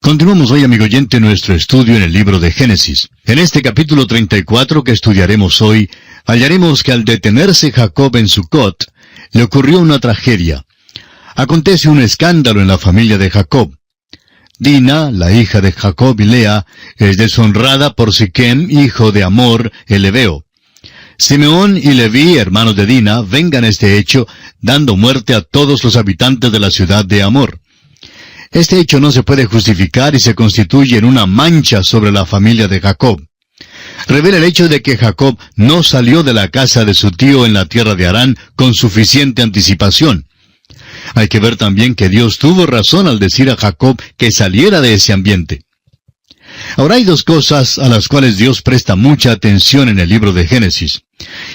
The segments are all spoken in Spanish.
Continuamos hoy, amigo oyente, nuestro estudio en el libro de Génesis. En este capítulo 34 que estudiaremos hoy, hallaremos que al detenerse Jacob en Sucot, le ocurrió una tragedia. Acontece un escándalo en la familia de Jacob. Dina, la hija de Jacob y Lea, es deshonrada por Siquem, hijo de Hamor, el Heveo. Simeón y Leví, hermanos de Dina, vengan este hecho, dando muerte a todos los habitantes de la ciudad de Hamor. Este hecho no se puede justificar y se constituye en una mancha sobre la familia de Jacob. Revela el hecho de que Jacob no salió de la casa de su tío en la tierra de Harán con suficiente anticipación. Hay que ver también que Dios tuvo razón al decir a Jacob que saliera de ese ambiente. Ahora hay dos cosas a las cuales Dios presta mucha atención en el libro de Génesis.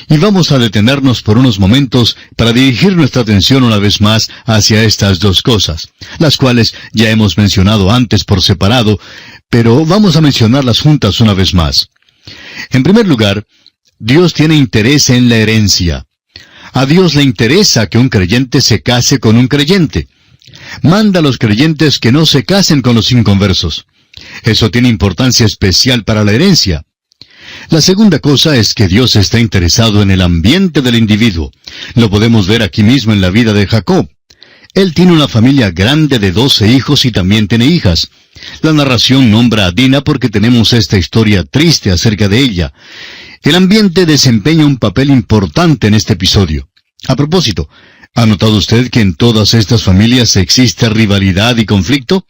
Y vamos a detenernos por unos momentos para dirigir nuestra atención una vez más hacia estas dos cosas, las cuales ya hemos mencionado antes por separado, pero vamos a mencionarlas juntas una vez más. En primer lugar, Dios tiene interés en la herencia. A Dios le interesa que un creyente se case con un creyente. Manda a los creyentes que no se casen con los inconversos. Eso tiene importancia especial para la herencia. La segunda cosa es que Dios está interesado en el ambiente del individuo. Lo podemos ver aquí mismo en la vida de Jacob. Él tiene una familia grande de 12 hijos y también tiene hijas. La narración nombra a Dina porque tenemos esta historia triste acerca de ella. El ambiente desempeña un papel importante en este episodio. A propósito, ¿ha notado usted que en todas estas familias existe rivalidad y conflicto?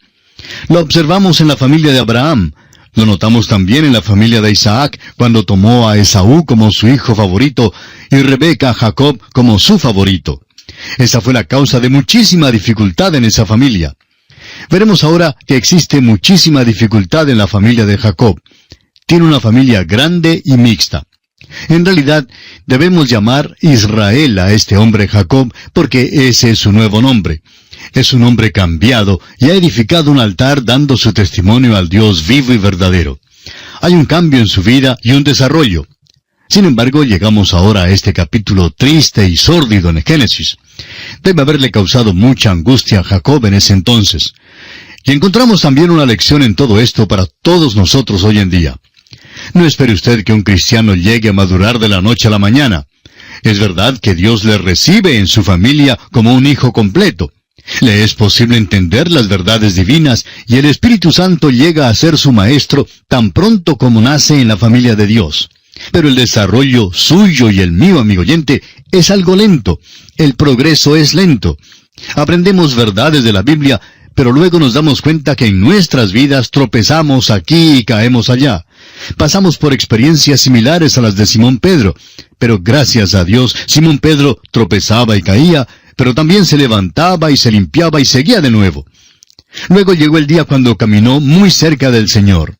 Lo observamos en la familia de Abraham. Lo notamos también en la familia de Isaac, cuando tomó a Esaú como su hijo favorito y Rebeca a Jacob como su favorito. Esa fue la causa de muchísima dificultad en esa familia. Veremos ahora que existe muchísima dificultad en la familia de Jacob. Tiene una familia grande y mixta. En realidad, debemos llamar Israel a este hombre Jacob, porque ese es su nuevo nombre. Es un hombre cambiado y ha edificado un altar dando su testimonio al Dios vivo y verdadero. Hay un cambio en su vida y un desarrollo. Sin embargo, llegamos ahora a este capítulo triste y sórdido en Génesis. Debe haberle causado mucha angustia a Jacob en ese entonces. Y encontramos también una lección en todo esto para todos nosotros hoy en día. No espere usted que un cristiano llegue a madurar de la noche a la mañana. Es verdad que Dios le recibe en su familia como un hijo completo. Le es posible entender las verdades divinas y el Espíritu Santo llega a ser su maestro tan pronto como nace en la familia de Dios. Pero el desarrollo suyo y el mío, amigo oyente, es algo lento. El progreso es lento. Aprendemos verdades de la Biblia, pero luego nos damos cuenta que en nuestras vidas tropezamos aquí y caemos allá. Pasamos por experiencias similares a las de Simón Pedro, pero gracias a Dios, Simón Pedro tropezaba y caía, pero también se levantaba y se limpiaba y seguía de nuevo. Luego llegó el día cuando caminó muy cerca del Señor.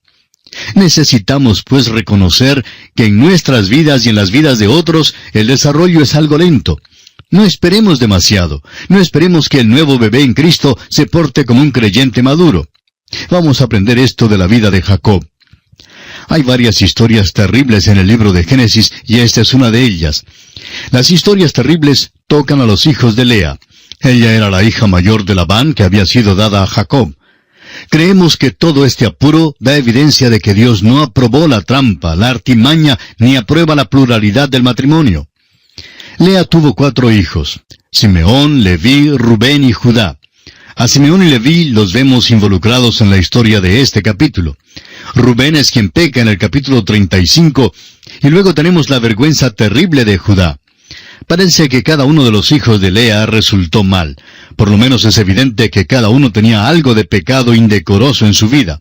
Necesitamos, pues, reconocer que en nuestras vidas y en las vidas de otros, el desarrollo es algo lento. No esperemos demasiado. No esperemos que el nuevo bebé en Cristo se porte como un creyente maduro. Vamos a aprender esto de la vida de Jacob. Hay varias historias terribles en el libro de Génesis, y esta es una de ellas. Las historias terribles tocan a los hijos de Lea. Ella era la hija mayor de Labán, que había sido dada a Jacob. Creemos que todo este apuro da evidencia de que Dios no aprobó la trampa, la artimaña, ni aprueba la pluralidad del matrimonio. Lea tuvo 4 hijos: Simeón, Leví, Rubén y Judá. A Simeón y Leví los vemos involucrados en la historia de este capítulo. Rubén es quien peca en el capítulo 35, y luego tenemos la vergüenza terrible de Judá. Parece que cada uno de los hijos de Lea resultó mal. Por lo menos es evidente que cada uno tenía algo de pecado indecoroso en su vida.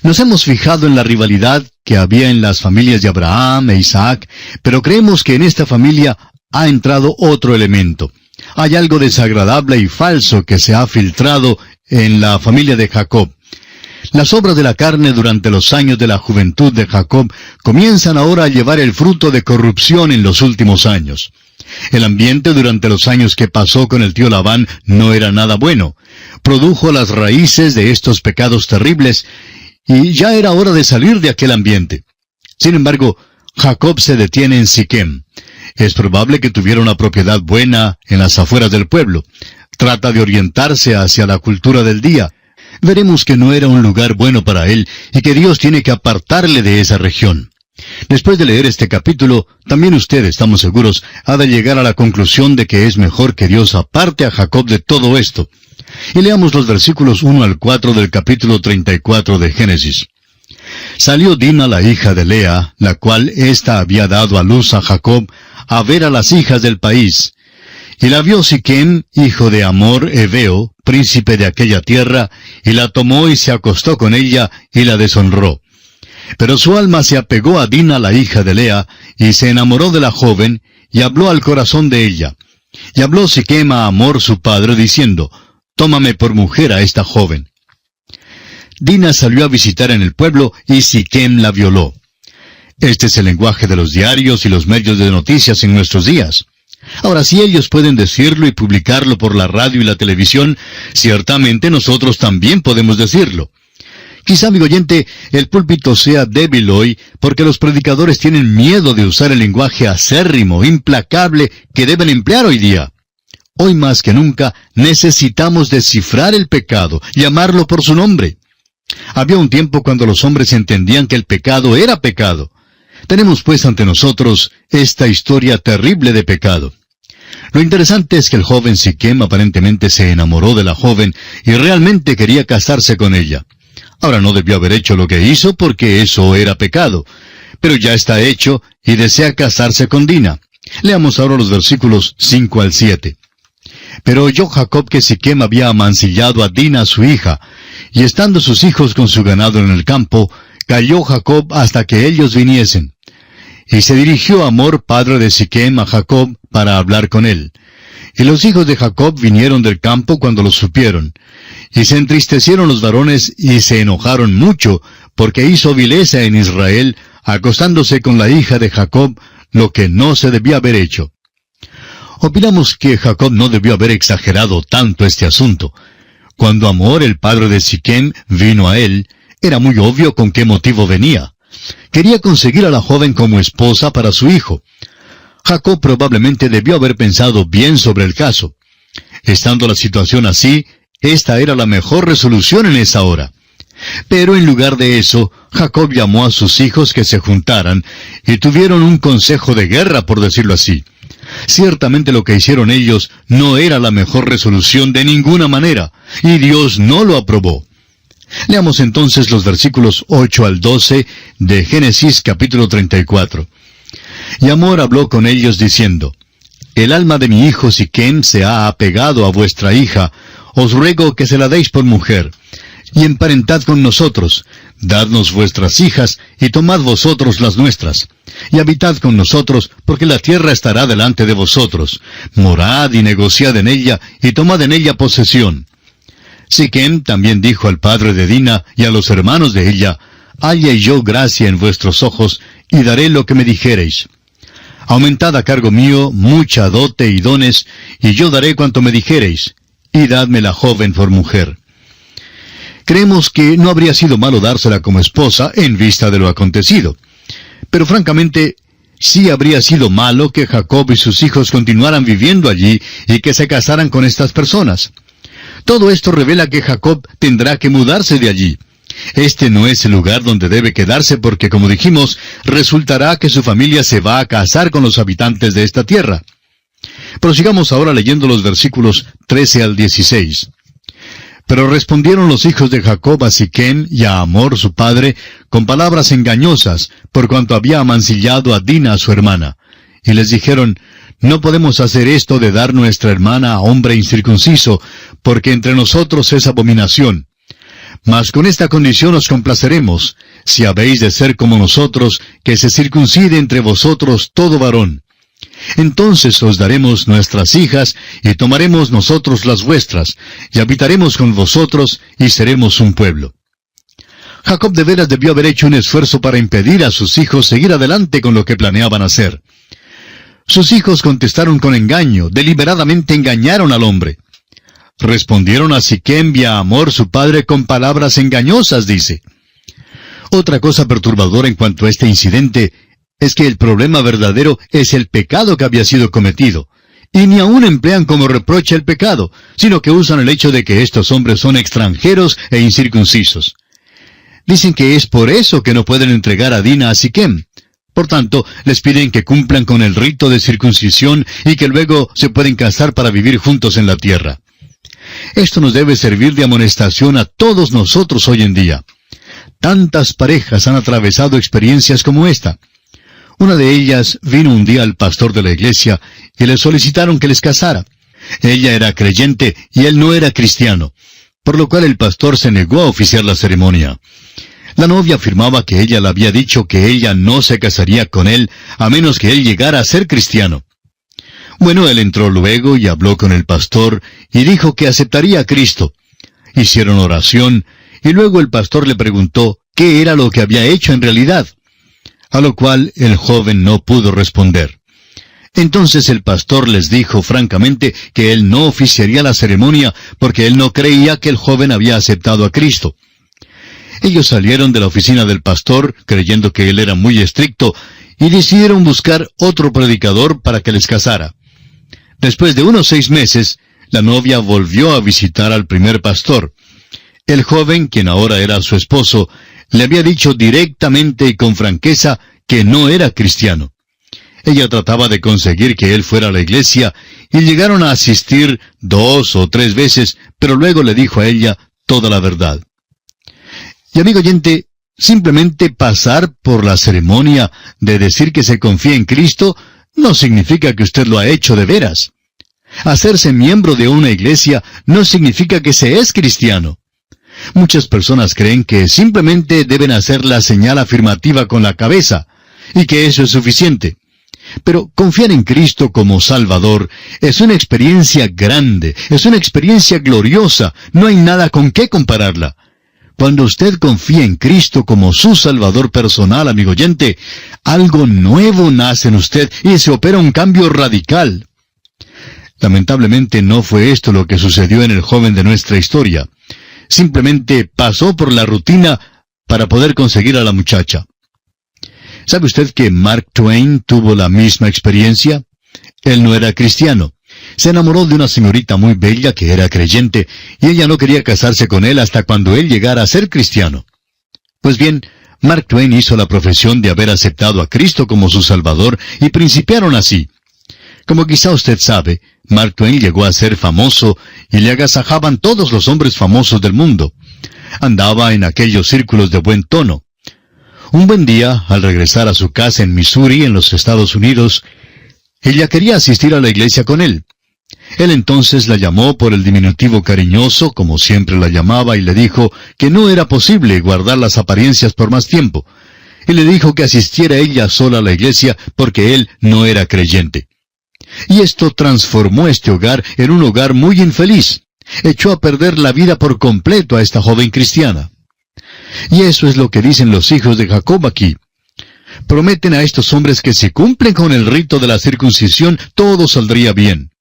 Nos hemos fijado en la rivalidad que había en las familias de Abraham e Isaac, pero creemos que en esta familia ha entrado otro elemento. Hay algo desagradable y falso que se ha filtrado en la familia de Jacob. Las obras de la carne durante los años de la juventud de Jacob comienzan ahora a llevar el fruto de corrupción en los últimos años. El ambiente durante los años que pasó con el tío Labán no era nada bueno. Produjo las raíces de estos pecados terribles, y ya era hora de salir de aquel ambiente. Sin embargo, Jacob se detiene en Siquem. Es probable que tuviera una propiedad buena en las afueras del pueblo. Trata de orientarse hacia la cultura del día. veremos que no era un lugar bueno para él y que Dios tiene que apartarle de esa región. Después de leer este capítulo, también usted, estamos seguros, ha de llegar a la conclusión de que es mejor que Dios aparte a Jacob de todo esto. Y leamos los versículos 1 al 4 del capítulo 34 de Génesis. Salió Dina la hija de Lea, la cual ésta había dado a luz a Jacob, a ver a las hijas del país. Y la vio Siquem, hijo de Hamor Heveo, príncipe de aquella tierra, y la tomó y se acostó con ella, y la deshonró. Pero su alma se apegó a Dina la hija de Lea, y se enamoró de la joven, y habló al corazón de ella. Y habló Siquem a Hamor su padre, diciendo, «Tómame por mujer a esta joven». Dina salió a visitar en el pueblo, y Siquem la violó. Este es el lenguaje de los diarios y los medios de noticias en nuestros días. Ahora, si ellos pueden decirlo y publicarlo por la radio y la televisión, ciertamente nosotros también podemos decirlo. Quizá, amigo oyente, el púlpito sea débil hoy porque los predicadores tienen miedo de usar el lenguaje acérrimo, implacable, que deben emplear hoy día. Hoy más que nunca necesitamos descifrar el pecado, llamarlo por su nombre. Había un tiempo cuando los hombres entendían que el pecado era pecado. Tenemos pues ante nosotros esta historia terrible de pecado. Lo interesante es que el joven Siquem aparentemente se enamoró de la joven y realmente quería casarse con ella. Ahora no debió haber hecho lo que hizo porque eso era pecado, pero ya está hecho y desea casarse con Dina. Leamos ahora los versículos 5 al 7. Pero oyó Jacob que Siquem había amancillado a Dina su hija, y estando sus hijos con su ganado en el campo, calló Jacob hasta que ellos viniesen. Y se dirigió Hamor, padre de Siquem, a Jacob para hablar con él. Y los hijos de Jacob vinieron del campo cuando lo supieron. Y se entristecieron los varones y se enojaron mucho, porque hizo vileza en Israel, acostándose con la hija de Jacob, lo que no se debía haber hecho. Opinamos que Jacob no debió haber exagerado tanto este asunto. Cuando Hamor, el padre de Siquem, vino a él, era muy obvio con qué motivo venía. Quería conseguir a la joven como esposa para su hijo. Jacob probablemente debió haber pensado bien sobre el caso. Estando la situación así, esta era la mejor resolución en esa hora. Pero en lugar de eso, Jacob llamó a sus hijos que se juntaran y tuvieron un consejo de guerra, por decirlo así. Ciertamente lo que hicieron ellos no era la mejor resolución de ninguna manera, y Dios no lo aprobó. Leamos entonces los versículos 8 al 12 de Génesis capítulo 34. Y Hamor habló con ellos diciendo, «El alma de mi hijo Siquem se ha apegado a vuestra hija, os ruego que se la deis por mujer, y emparentad con nosotros, dadnos vuestras hijas, y tomad vosotros las nuestras, y habitad con nosotros, porque la tierra estará delante de vosotros, morad y negociad en ella, y tomad en ella posesión». Siquem también dijo al padre de Dina y a los hermanos de ella, «Halle yo gracia en vuestros ojos, y daré lo que me dijereis. Aumentad a cargo mío mucha dote y dones, y yo daré cuanto me dijereis, y dadme la joven por mujer». Creemos que no habría sido malo dársela como esposa en vista de lo acontecido. Pero francamente, sí habría sido malo que Jacob y sus hijos continuaran viviendo allí y que se casaran con estas personas. Todo esto revela que Jacob tendrá que mudarse de allí. Este no es el lugar donde debe quedarse porque, como dijimos, resultará que su familia se va a casar con los habitantes de esta tierra. Prosigamos ahora leyendo los versículos 13 al 16. Pero respondieron los hijos de Jacob a Siquem y a Hamor su padre con palabras engañosas, por cuanto había amancillado a Dina su hermana. Y les dijeron, «No podemos hacer esto de dar nuestra hermana a hombre incircunciso, porque entre nosotros es abominación. Mas con esta condición os complaceremos, si habéis de ser como nosotros, que se circuncide entre vosotros todo varón. Entonces os daremos nuestras hijas, y tomaremos nosotros las vuestras, y habitaremos con vosotros, y seremos un pueblo». Jacob de veras debió haber hecho un esfuerzo para impedir a sus hijos seguir adelante con lo que planeaban hacer. Sus hijos contestaron con engaño, deliberadamente engañaron al hombre. Respondieron a Siquem y a Hamor su padre con palabras engañosas, dice. Otra cosa perturbadora en cuanto a este incidente es que el problema verdadero es el pecado que había sido cometido, Y ni aún emplean como reproche el pecado, sino que usan el hecho de que estos hombres son extranjeros e incircuncisos. Dicen que es por eso que no pueden entregar a Dina a Siquem. Por tanto, les piden que cumplan con el rito de circuncisión y que luego se pueden casar para vivir juntos en la tierra. Esto nos debe servir de amonestación a todos nosotros hoy en día. Tantas parejas han atravesado experiencias como esta. Una de ellas vino un día al pastor de la iglesia y le solicitaron que les casara. Ella era creyente y él no era cristiano, por lo cual el pastor se negó a oficiar la ceremonia. La novia afirmaba que ella le había dicho que ella no se casaría con él a menos que él llegara a ser cristiano. Bueno, él entró luego y habló con el pastor y dijo que aceptaría a Cristo. Hicieron oración y luego el pastor le preguntó qué era lo que había hecho en realidad, a lo cual el joven no pudo responder. Entonces el pastor les dijo francamente que él no oficiaría la ceremonia porque él no creía que el joven había aceptado a Cristo. Ellos salieron de la oficina del pastor, creyendo que él era muy estricto, y decidieron buscar otro predicador para que les casara. Después de unos 6 meses, la novia volvió a visitar al primer pastor. El joven, quien ahora era su esposo, le había dicho directamente y con franqueza que no era cristiano. Ella trataba de conseguir que él fuera a la iglesia, y llegaron a asistir 2 o 3 veces, pero luego le dijo a ella toda la verdad. Y amigo oyente, simplemente pasar por la ceremonia de decir que se confía en Cristo no significa que usted lo ha hecho de veras. Hacerse miembro de una iglesia no significa que se es cristiano. Muchas personas creen que simplemente deben hacer la señal afirmativa con la cabeza, y que eso es suficiente. Pero confiar en Cristo como Salvador es una experiencia grande, es una experiencia gloriosa, no hay nada con qué compararla. Cuando usted confía en Cristo como su Salvador personal, amigo oyente, algo nuevo nace en usted y se opera un cambio radical. Lamentablemente no fue esto lo que sucedió en el joven de nuestra historia. Simplemente pasó por la rutina para poder conseguir a la muchacha. ¿Sabe usted que Mark Twain tuvo la misma experiencia? Él no era cristiano. Se enamoró de una señorita muy bella que era creyente, y ella no quería casarse con él hasta cuando él llegara a ser cristiano. Pues bien, Mark Twain hizo la profesión de haber aceptado a Cristo como su Salvador, y principiaron así. Como quizá usted sabe, Mark Twain llegó a ser famoso, y le agasajaban todos los hombres famosos del mundo. Andaba en aquellos círculos de buen tono. Un buen día, al regresar a su casa en Missouri, en los Estados Unidos, ella quería asistir a la iglesia con él. Él entonces la llamó por el diminutivo cariñoso, como siempre la llamaba, y le dijo que no era posible guardar las apariencias por más tiempo. Y le dijo que asistiera ella sola a la iglesia porque él no era creyente. Y esto transformó este hogar en un hogar muy infeliz. Echó a perder la vida por completo a esta joven cristiana. Y eso es lo que dicen los hijos de Jacob aquí. Prometen a estos hombres que si cumplen con el rito de la circuncisión, todo saldría bien.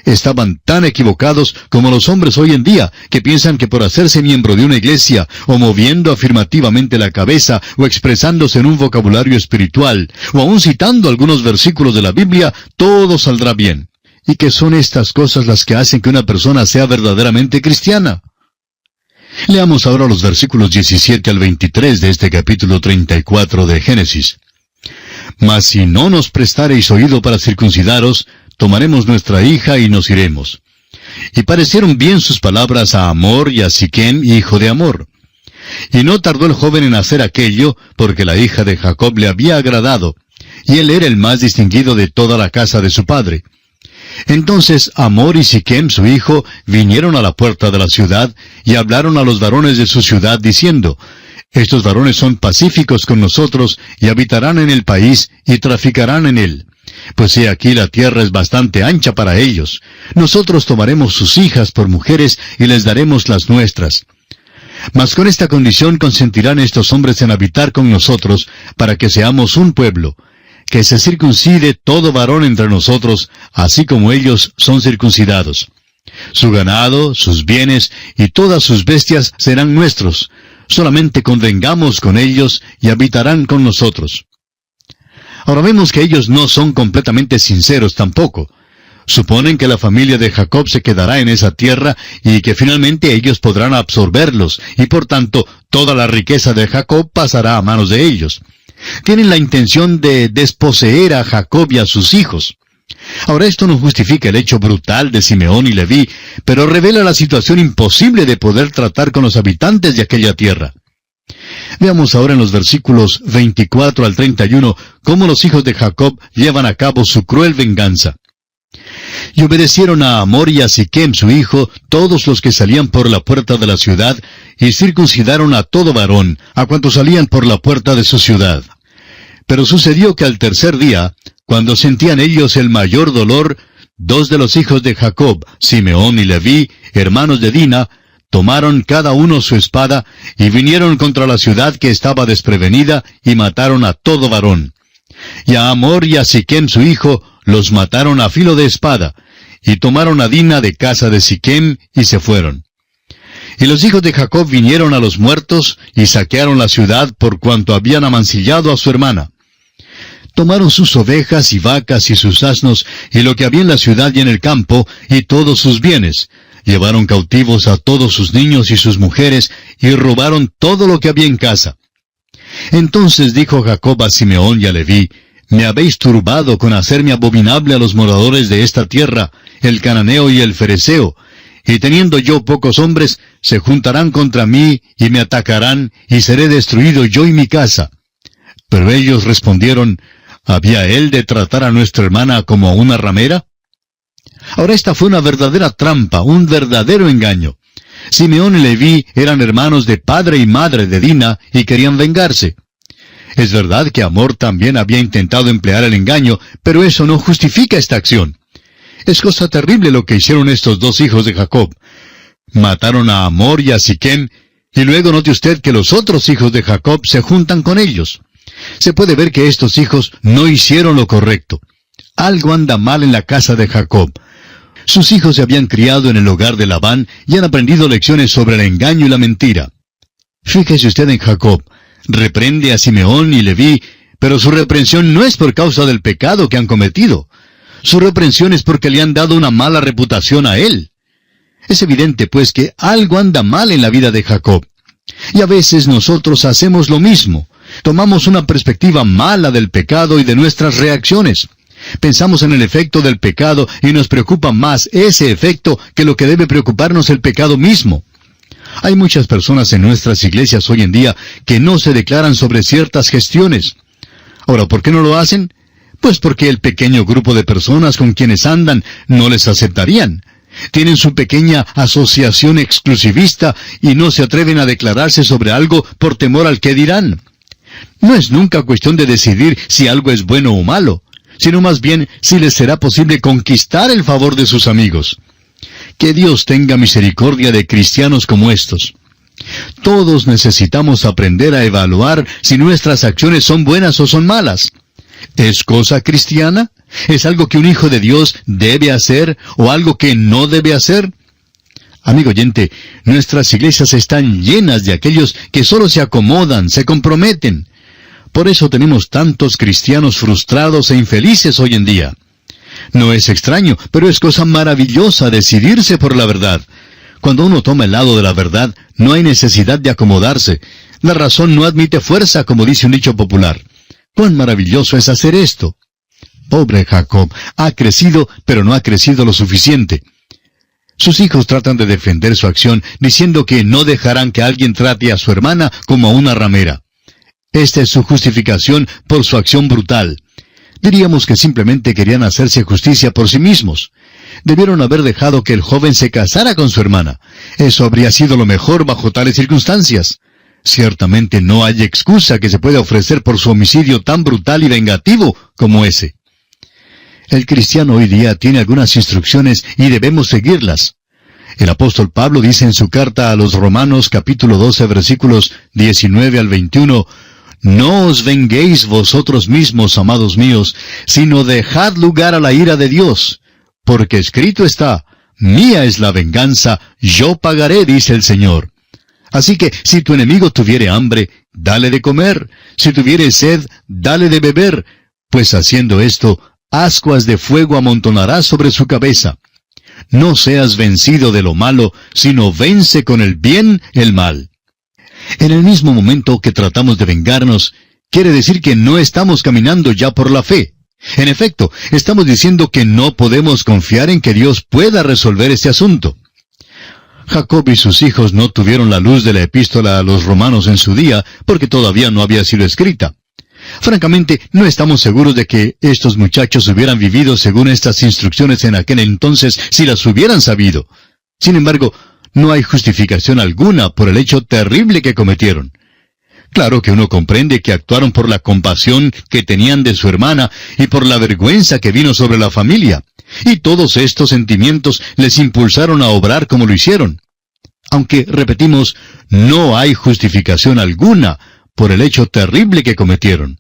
Estaban tan equivocados como los hombres hoy en día, que piensan que por hacerse miembro de una iglesia, o moviendo afirmativamente la cabeza, o expresándose en un vocabulario espiritual, o aún citando algunos versículos de la Biblia, todo saldrá bien. Y que son estas cosas las que hacen que una persona sea verdaderamente cristiana. Leamos ahora los versículos 17 al 23 de este capítulo 34 de Génesis. Mas si no nos prestareis oído para circuncidaros, tomaremos nuestra hija y nos iremos. Y parecieron bien sus palabras a Hamor y a Siquem, hijo de Hamor. Y no tardó el joven en hacer aquello, porque la hija de Jacob le había agradado, y él era el más distinguido de toda la casa de su padre. Entonces Hamor y Siquem, su hijo, vinieron a la puerta de la ciudad, y hablaron a los varones de su ciudad, diciendo, Estos varones son pacíficos con nosotros, y habitarán en el país, y traficarán en él. Pues he aquí la tierra es bastante ancha para ellos. Nosotros tomaremos sus hijas por mujeres, y les daremos las nuestras. Mas con esta condición consentirán estos hombres en habitar con nosotros, para que seamos un pueblo, que se circuncide todo varón entre nosotros, así como ellos son circuncidados. Su ganado, sus bienes y todas sus bestias serán nuestros. Solamente convengamos con ellos y habitarán con nosotros. Ahora vemos que ellos no son completamente sinceros tampoco. Suponen que la familia de Jacob se quedará en esa tierra y que finalmente ellos podrán absorberlos, y por tanto toda la riqueza de Jacob pasará a manos de ellos. Tienen la intención de desposeer a Jacob y a sus hijos. Ahora, esto no justifica el hecho brutal de Simeón y Leví, pero revela la situación imposible de poder tratar con los habitantes de aquella tierra. Veamos ahora en los versículos 24 al 31 cómo los hijos de Jacob llevan a cabo su cruel venganza. Y obedecieron a Hamor y a Siquem su hijo, todos los que salían por la puerta de la ciudad, y circuncidaron a todo varón, a cuantos salían por la puerta de su ciudad. Pero sucedió que al tercer día, cuando sentían ellos el mayor dolor, dos de los hijos de Jacob, Simeón y Leví, hermanos de Dina, tomaron cada uno su espada, y vinieron contra la ciudad que estaba desprevenida, y mataron a todo varón. Y a Hamor y a Siquem su hijo los mataron a filo de espada, y tomaron a Dina de casa de Siquem, y se fueron. Y los hijos de Jacob vinieron a los muertos, y saquearon la ciudad por cuanto habían amancillado a su hermana. Tomaron sus ovejas y vacas y sus asnos, y lo que había en la ciudad y en el campo, y todos sus bienes. Llevaron cautivos a todos sus niños y sus mujeres, y robaron todo lo que había en casa. Entonces dijo Jacob a Simeón y a Leví: Me habéis turbado con hacerme abominable a los moradores de esta tierra, el cananeo y el fereceo, y teniendo yo pocos hombres, se juntarán contra mí y me atacarán, y seré destruido yo y mi casa. Pero ellos respondieron: ¿Había él de tratar a nuestra hermana como a una ramera? Ahora esta fue una verdadera trampa, un verdadero engaño. Simeón y Leví eran hermanos de padre y madre de Dina y querían vengarse. Es verdad que Hamor también había intentado emplear el engaño, pero eso no justifica esta acción. Es cosa terrible lo que hicieron estos dos hijos de Jacob. Mataron a Hamor y a Siquem, y luego note usted que los otros hijos de Jacob se juntan con ellos. Se puede ver que estos hijos no hicieron lo correcto. Algo anda mal en la casa de Jacob. Sus hijos se habían criado en el hogar de Labán y han aprendido lecciones sobre el engaño y la mentira. Fíjese usted en Jacob. Reprende a Simeón y Leví, pero su reprensión no es por causa del pecado que han cometido. Su reprensión es porque le han dado una mala reputación a él. Es evidente, pues, que algo anda mal en la vida de Jacob. Y a veces nosotros hacemos lo mismo. Tomamos una perspectiva mala del pecado y de nuestras reacciones. Pensamos en el efecto del pecado y nos preocupa más ese efecto que lo que debe preocuparnos el pecado mismo. Hay muchas personas en nuestras iglesias hoy en día que no se declaran sobre ciertas gestiones. Ahora, ¿por qué no lo hacen? Pues porque el pequeño grupo de personas con quienes andan no les aceptarían. Tienen su pequeña asociación exclusivista y no se atreven a declararse sobre algo por temor al que dirán. No es nunca cuestión de decidir si algo es bueno o malo, sino más bien si les será posible conquistar el favor de sus amigos. Que Dios tenga misericordia de cristianos como estos. Todos necesitamos aprender a evaluar si nuestras acciones son buenas o son malas. ¿Es cosa cristiana? ¿Es algo que un hijo de Dios debe hacer o algo que no debe hacer? Amigo oyente, nuestras iglesias están llenas de aquellos que solo se acomodan, se comprometen. Por eso tenemos tantos cristianos frustrados e infelices hoy en día. No es extraño, pero es cosa maravillosa decidirse por la verdad. Cuando uno toma el lado de la verdad, no hay necesidad de acomodarse. La razón no admite fuerza, como dice un dicho popular. ¡Cuán maravilloso es hacer esto! Pobre Jacob, ha crecido, pero no ha crecido lo suficiente. Sus hijos tratan de defender su acción, diciendo que no dejarán que alguien trate a su hermana como a una ramera. Esta es su justificación por su acción brutal. Diríamos que simplemente querían hacerse justicia por sí mismos. Debieron haber dejado que el joven se casara con su hermana. Eso habría sido lo mejor bajo tales circunstancias. Ciertamente no hay excusa que se pueda ofrecer por su homicidio tan brutal y vengativo como ese. El cristiano hoy día tiene algunas instrucciones y debemos seguirlas. El apóstol Pablo dice en su carta a los Romanos capítulo 12 versículos 19 al 21, «No os venguéis vosotros mismos, amados míos, sino dejad lugar a la ira de Dios, porque escrito está, mía es la venganza, yo pagaré, dice el Señor». Así que, si tu enemigo tuviere hambre, dale de comer, si tuviere sed, dale de beber, pues haciendo esto, ascuas de fuego amontonarás sobre su cabeza. No seas vencido de lo malo, sino vence con el bien el mal. En el mismo momento que tratamos de vengarnos, quiere decir que no estamos caminando ya por la fe. En efecto, estamos diciendo que no podemos confiar en que Dios pueda resolver este asunto. Jacob y sus hijos no tuvieron la luz de la epístola a los romanos en su día, porque todavía no había sido escrita. Francamente, no estamos seguros de que estos muchachos hubieran vivido según estas instrucciones en aquel entonces si las hubieran sabido. Sin embargo, no hay justificación alguna por el hecho terrible que cometieron. Claro que uno comprende que actuaron por la compasión que tenían de su hermana y por la vergüenza que vino sobre la familia. Y todos estos sentimientos les impulsaron a obrar como lo hicieron. Aunque, repetimos, no hay justificación alguna por el hecho terrible que cometieron.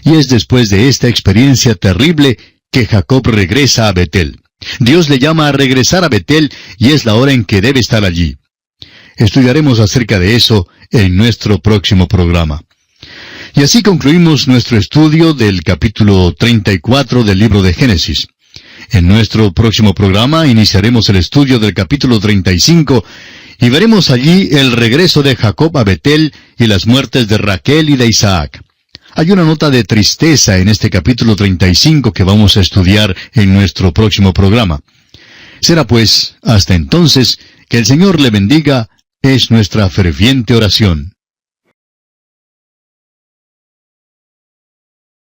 Y es después de esta experiencia terrible que Jacob regresa a Betel. Dios le llama a regresar a Betel y es la hora en que debe estar allí. Estudiaremos acerca de eso en nuestro próximo programa. Y así concluimos nuestro estudio del capítulo 34 del libro de Génesis. En nuestro próximo programa iniciaremos el estudio del capítulo 35 y veremos allí el regreso de Jacob a Betel y las muertes de Raquel y de Isaac. Hay una nota de tristeza en este capítulo 35 que vamos a estudiar en nuestro próximo programa. Será pues, hasta entonces, que el Señor le bendiga, es nuestra ferviente oración.